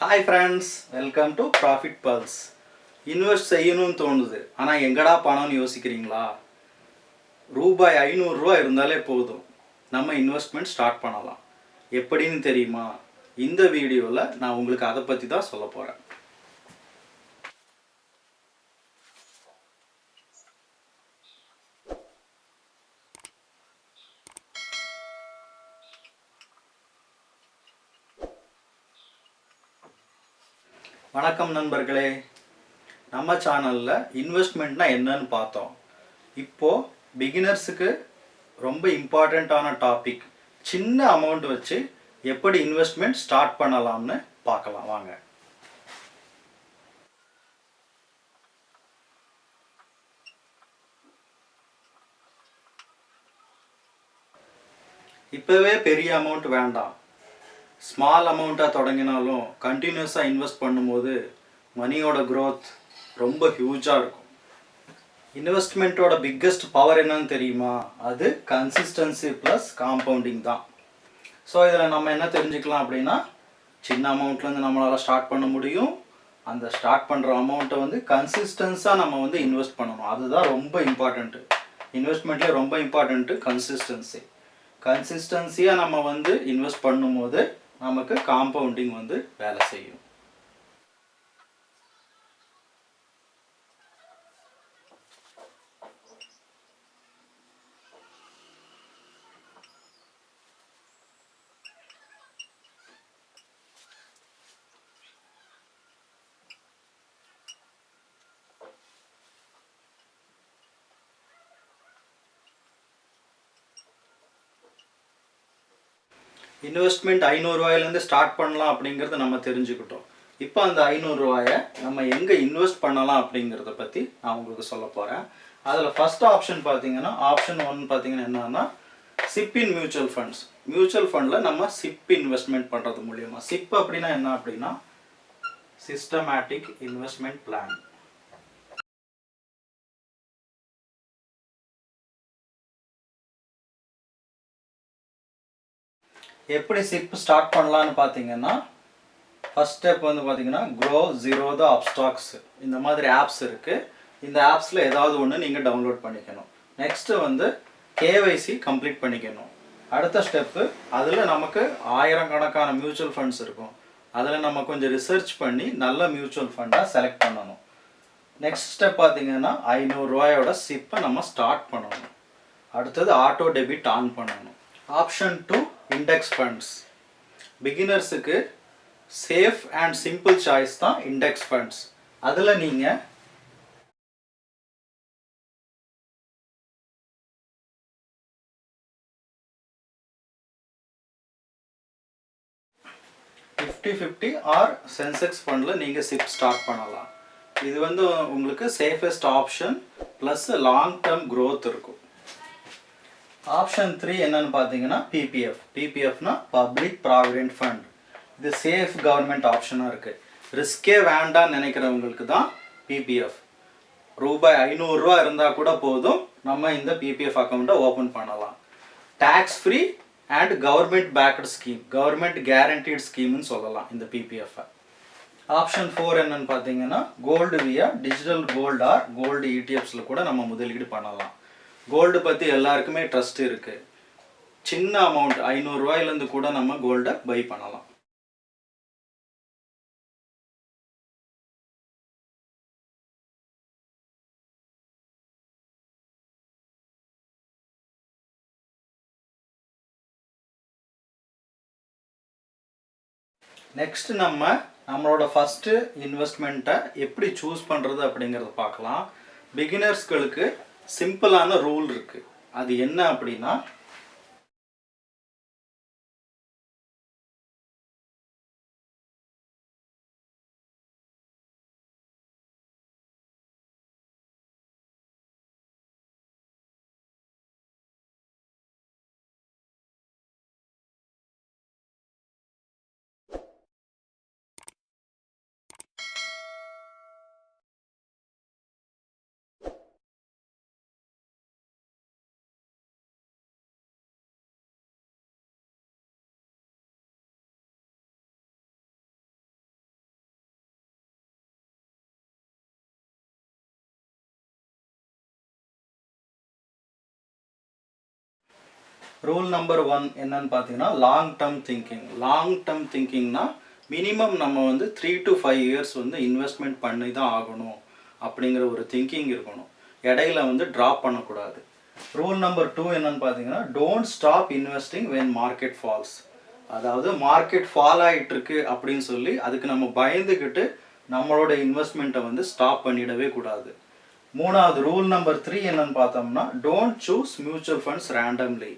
Hi friends, welcome to Profit Pulse. Invest செய்யணும்னு தோணுது, ஆனால் எங்கடா பணம்னு யோசிக்கிறீங்களா? ரூபாய் 500 இருந்தாலே போதும், நம்ம இன்வெஸ்ட்மெண்ட் ஸ்டார்ட் பண்ணலாம். எப்படின்னு தெரியுமா? இந்த வீடியோவில் நான் உங்களுக்கு அதை பற்றி தான் சொல்ல போகிறேன். வணக்கம் நண்பர்களே, நம்ம சேனலில் இன்வெஸ்ட்மெண்ட்னா என்னன்னு பார்த்தோம். இப்போது பிகினர்ஸுக்கு ரொம்ப இம்பார்ட்டண்ட்டான டாபிக், சின்ன அமௌண்ட் வச்சு எப்படி இன்வெஸ்ட்மெண்ட் ஸ்டார்ட் பண்ணலாம்னு பார்க்கலாம் வாங்க. இப்போவே பெரிய அமௌண்ட் வேண்டாம், ஸ்மால் அமௌண்ட்டாக தொடங்கினாலும் கண்டினியூஸாக இன்வெஸ்ட் பண்ணும்போது மணியோட க்ரோத் ரொம்ப ஹியூஜாக இருக்கும். இன்வெஸ்ட்மெண்ட்டோட பிக்கெஸ்ட் பவர் என்னன்னு தெரியுமா? அது கன்சிஸ்டன்சி ப்ளஸ் காம்பவுண்டிங் தான். ஸோ இதில் நம்ம என்ன தெரிஞ்சுக்கலாம் அப்படின்னா, சின்ன அமௌண்ட்லேருந்து நம்மளால் ஸ்டார்ட் பண்ண முடியும். அந்த ஸ்டார்ட் பண்ணுற அமௌண்ட்டை வந்து கன்சிஸ்டன்ஸாக நம்ம வந்து இன்வெஸ்ட் பண்ணணும். அதுதான் ரொம்ப இம்பார்ட்டண்ட்டு. இன்வெஸ்ட்மெண்ட்லேயே ரொம்ப இம்பார்ட்டண்ட்டு கன்சிஸ்டன்சி. கன்சிஸ்டன்சியாக நம்ம வந்து இன்வெஸ்ட் பண்ணும்போது நமக்கு காம்பவுண்டிங் வந்து வேலை செய்யும். இன்வெஸ்ட்மெண்ட் 500 ரூபாயிலேருந்து ஸ்டார்ட் பண்ணலாம் அப்படிங்கிறத நம்ம தெரிஞ்சுக்கிட்டோம். இப்போ அந்த 500 ரூபாயை நம்ம எங்கே இன்வெஸ்ட் பண்ணலாம் அப்படிங்கிறத பற்றி நான் உங்களுக்கு சொல்ல போகிறேன். அதில் ஃபஸ்ட் ஆப்ஷன் பார்த்தீங்கன்னா, ஆப்ஷன் 1 பார்த்தீங்கன்னா என்னன்னா, chip in mutual funds. Mutual ஃபண்டில் நம்ம சிப் இன்வெஸ்ட்மெண்ட் பண்ணுறது மூலியமாக. சிப் அப்படின்னா என்ன அப்படின்னா, சிஸ்டமேட்டிக் இன்வெஸ்ட்மெண்ட் பிளான். எப்படி சிப் ஸ்டார்ட் பண்ணலான்னு பார்த்தீங்கன்னா, ஃபஸ்ட் ஸ்டெப் வந்து பார்த்தீங்கன்னா, க்ரோ ஜீரோ த அப்ஸ்டாக்ஸ், இந்த மாதிரி ஆப்ஸ் இருக்குது. இந்த ஆப்ஸில் ஏதாவது ஒன்று நீங்கள் டவுன்லோட் பண்ணிக்கணும். நெக்ஸ்ட்டு வந்து கேஒய்சி கம்ப்ளீட் பண்ணிக்கணும். அடுத்த ஸ்டெப்பு, அதில் நமக்கு ஆயிரக்கணக்கான மியூச்சுவல் ஃபண்ட்ஸ் இருக்கும். அதில் நம்ம கொஞ்சம் ரிசர்ச் பண்ணி நல்ல மியூச்சுவல் ஃபண்டாக செலக்ட் பண்ணணும். நெக்ஸ்ட் ஸ்டெப் பார்த்தீங்கன்னா, 500 ரூபாயோட சிப்பை நம்ம ஸ்டார்ட் பண்ணணும். அடுத்தது ஆட்டோ டெபிட் ஆன் பண்ணணும். Option 2 index funds. பிகினர்ஸுக்கு சேஃப் அண்ட் சிம்பிள் சாய்ஸ் தான் இண்டெக்ஸ் ஃபண்ட்ஸ். அதில் நீங்கள் ஃபிஃப்டி 50 ஆர் சென்செக்ஸ் ஃபண்டில் நீங்கள் சிப் ஸ்டார்ட் பண்ணலாம். இது வந்து உங்களுக்கு safest option, plus long term growth இருக்கும். ஆப்ஷன் 3 என்னன்னு பார்த்தீங்கன்னா, பிபிஎஃப். பிபிஎஃப்னா பப்ளிக் ப்ராவிடென்ட் ஃபண்ட். இது சேஃப் கவர்மெண்ட் ஆப்ஷனாக இருக்குது. ரிஸ்கே வேண்டான்னு நினைக்கிறவங்களுக்கு தான் பிபிஎஃப். ரூபாய் 500 ரூபா இருந்தால் கூட போதும், நம்ம இந்த பிபிஎஃப் அக்கௌண்ட்டை ஓப்பன் பண்ணலாம். Tax free and government backed scheme, government guaranteed ஸ்கீம்னு சொல்லலாம் இந்த பிபிஎஃப். ஆப்ஷன் 4 என்னன்னு பார்த்தீங்கன்னா, gold via digital gold or gold இடிஎஃப்ஸில் கூட நம்ம முதலீடு பண்ணலாம். கோல்டு பற்றி எல்லாருக்குமே ட்ரஸ்ட் இருக்குது. சின்ன அமௌண்ட் 500 ரூபாயிலேருந்து கூட நம்ம கோல்டை பை பண்ணலாம். நெக்ஸ்ட் நம்மளோட ஃபஸ்ட்டு இன்வெஸ்ட்மெண்ட்டை எப்படி சூஸ் பண்ணுறது அப்படிங்கிறத பார்க்கலாம். பிகினர்ஸ்களுக்கு சிம்பிளான ரூல் இருக்குது. அது என்ன அப்படின்னா, ரூல் நம்பர் 1 என்னன்னு பார்த்தீங்கன்னா long term thinking. Long term திங்கிங்னா மினிமம் நம்ம வந்து 3 to 5 இயர்ஸ் வந்து இன்வெஸ்ட்மெண்ட் பண்ணி தான் ஆகணும் அப்படிங்கிற ஒரு திங்கிங் இருக்கணும். இடையில வந்து ட்ராப் பண்ணக்கூடாது. ரூல் நம்பர் 2 என்னன்னு பார்த்தீங்கன்னா don't stop investing when market falls. அதாவது மார்க்கெட் ஃபால் ஆகிட்டு இருக்கு அப்படின்னு சொல்லி அதுக்கு நம்ம பயந்துக்கிட்டு நம்மளோட இன்வெஸ்ட்மெண்ட்டை வந்து ஸ்டாப் பண்ணிடவே கூடாது. மூணாவது ரூல் நம்பர் 3 என்னன்னு பார்த்தோம்னா don't choose mutual funds randomly.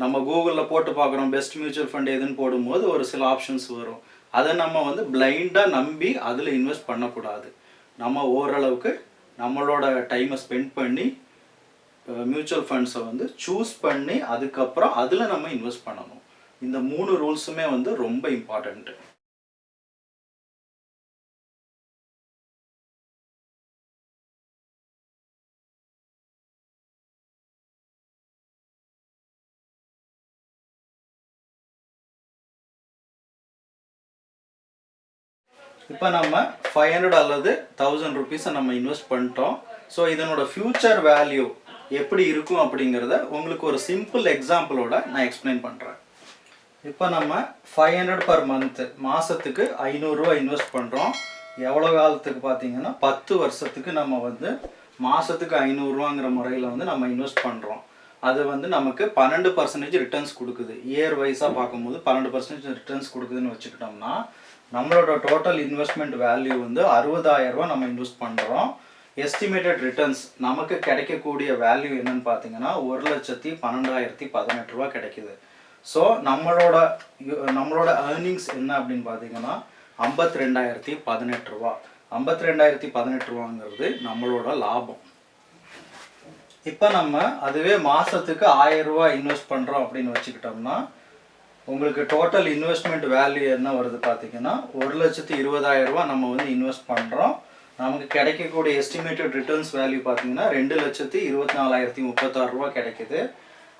நம்ம கூகுளில் போட்டு பார்க்குறோம் பெஸ்ட் மியூச்சுவல் ஃபண்ட் எதுன்னு போடும்போது ஒரு சில ஆப்ஷன்ஸ் வரும். அதை நம்ம வந்து பிளைண்டாக நம்பி அதில் இன்வெஸ்ட் பண்ணக்கூடாது. நம்ம ஓரளவுக்கு நம்மளோட டைமை ஸ்பெண்ட் பண்ணி மியூச்சுவல் ஃபண்ட்ஸை வந்து சூஸ் பண்ணி அதுக்கப்புறம் அதில் நம்ம இன்வெஸ்ட் பண்ணணும். இந்த 3 ரூல்ஸுமே வந்து ரொம்ப இம்பார்ட்டண்ட்டு. இப்போ நம்ம 500 அல்லது 1000 ருபீஸை நம்ம இன்வெஸ்ட் பண்ணிட்டோம். ஸோ இதனோட ஃப்யூச்சர் வேல்யூ எப்படி இருக்கும் அப்படிங்கிறத உங்களுக்கு ஒரு சிம்பிள் எக்ஸாம்பிளோட நான் எக்ஸ்பிளைன் பண்ணுறேன். இப்போ நம்ம 500 பர் மந்த்து மாதத்துக்கு 500 ரூபா இன்வெஸ்ட் பண்ணுறோம். எவ்வளோ காலத்துக்கு பார்த்தீங்கன்னா 10 வருஷத்துக்கு நம்ம வந்து மாதத்துக்கு 500 ரூபாங்கிற முறையில் வந்து நம்ம இன்வெஸ்ட் பண்ணுறோம். அது வந்து நமக்கு 12% ரிட்டர்ன்ஸ் கொடுக்குது. இயர் வைஸாக பார்க்கும்போது 12% ரிட்டர்ன்ஸ் கொடுக்குதுன்னு வச்சுக்கிட்டோம்னா நம்மளோட டோட்டல் இன்வெஸ்ட்மெண்ட் வேல்யூ வந்து 60,000 ரூபா நம்ம இன்வெஸ்ட் பண்ணுறோம். எஸ்டிமேட்டட் ரிட்டர்ன்ஸ் நமக்கு கிடைக்கக்கூடிய வேல்யூ என்னன்னு பார்த்தீங்கன்னா 1,12,018 ரூபா கிடைக்குது. ஸோ நம்மளோட ஏர்னிங்ஸ் என்ன அப்படின்னு பார்த்தீங்கன்னா 52,018 ரூபா. 52,018 ரூபாங்கிறது நம்மளோட லாபம். இப்போ நம்ம அதுவே மாதத்துக்கு 1000 ரூபா இன்வெஸ்ட் பண்ணுறோம் அப்படின்னு வச்சுக்கிட்டோம்னா உங்களுக்கு டோட்டல் இன்வெஸ்ட்மெண்ட் வேல்யூ என்ன வருது பார்த்தீங்கன்னா 1,20,000 ரூபா நம்ம வந்து இன்வெஸ்ட் பண்ணுறோம். நமக்கு கிடைக்கக்கூடிய எஸ்டிமேட்டட் ரிட்டர்ன்ஸ் வேல்யூ பார்த்தீங்கன்னா 2,24,036 ரூபா கிடைக்குது.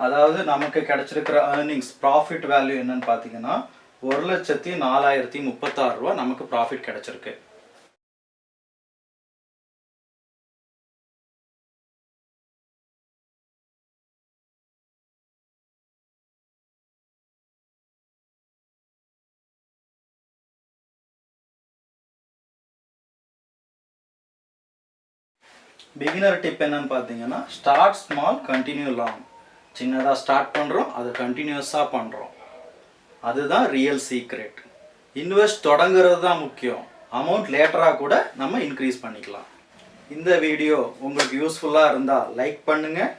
அதாவது நமக்கு கிடைச்சிருக்கிற ஏர்னிங்ஸ் ப்ராஃபிட் வேல்யூ என்னன்னு பார்த்தீங்கன்னா 1,04,036 ரூபா நமக்கு ப்ராஃபிட் கிடைச்சிருக்கு. பிகினர் டிப் என்னன்னு பார்த்தீங்கன்னா ஸ்டார்ட் ஸ்மால் கண்டினியூ லாங். சின்னதாக ஸ்டார்ட் பண்ணுறோம், அதை கண்டினியூஸாக பண்ணுறோம். அதுதான் ரியல் சீக்ரெட். இன்வெஸ்ட் தொடங்குறது தான் முக்கியம். அமௌண்ட் லேட்டராக கூட நம்ம இன்க்ரீஸ் பண்ணிக்கலாம். இந்த வீடியோ உங்களுக்கு யூஸ்ஃபுல்லாக இருந்தால் லைக் பண்ணுங்கள்.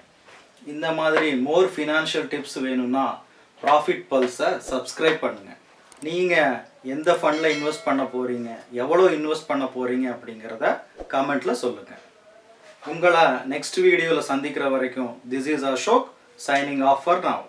இந்த மாதிரி மோர் ஃபினான்ஷியல் டிப்ஸ் வேணும்னா ப்ராஃபிட் பல்ஸை சப்ஸ்கிரைப் பண்ணுங்கள். நீங்கள் எந்த ஃபண்டில் இன்வெஸ்ட் பண்ண போகிறீங்க, எவ்வளோ இன்வெஸ்ட் பண்ண போகிறீங்க அப்படிங்கிறத கமெண்ட்டில் சொல்லுங்கள். உங்களை நெக்ஸ்ட் வீடியோவில் சந்திக்கிற வரைக்கும் this is Ashok signing off for now.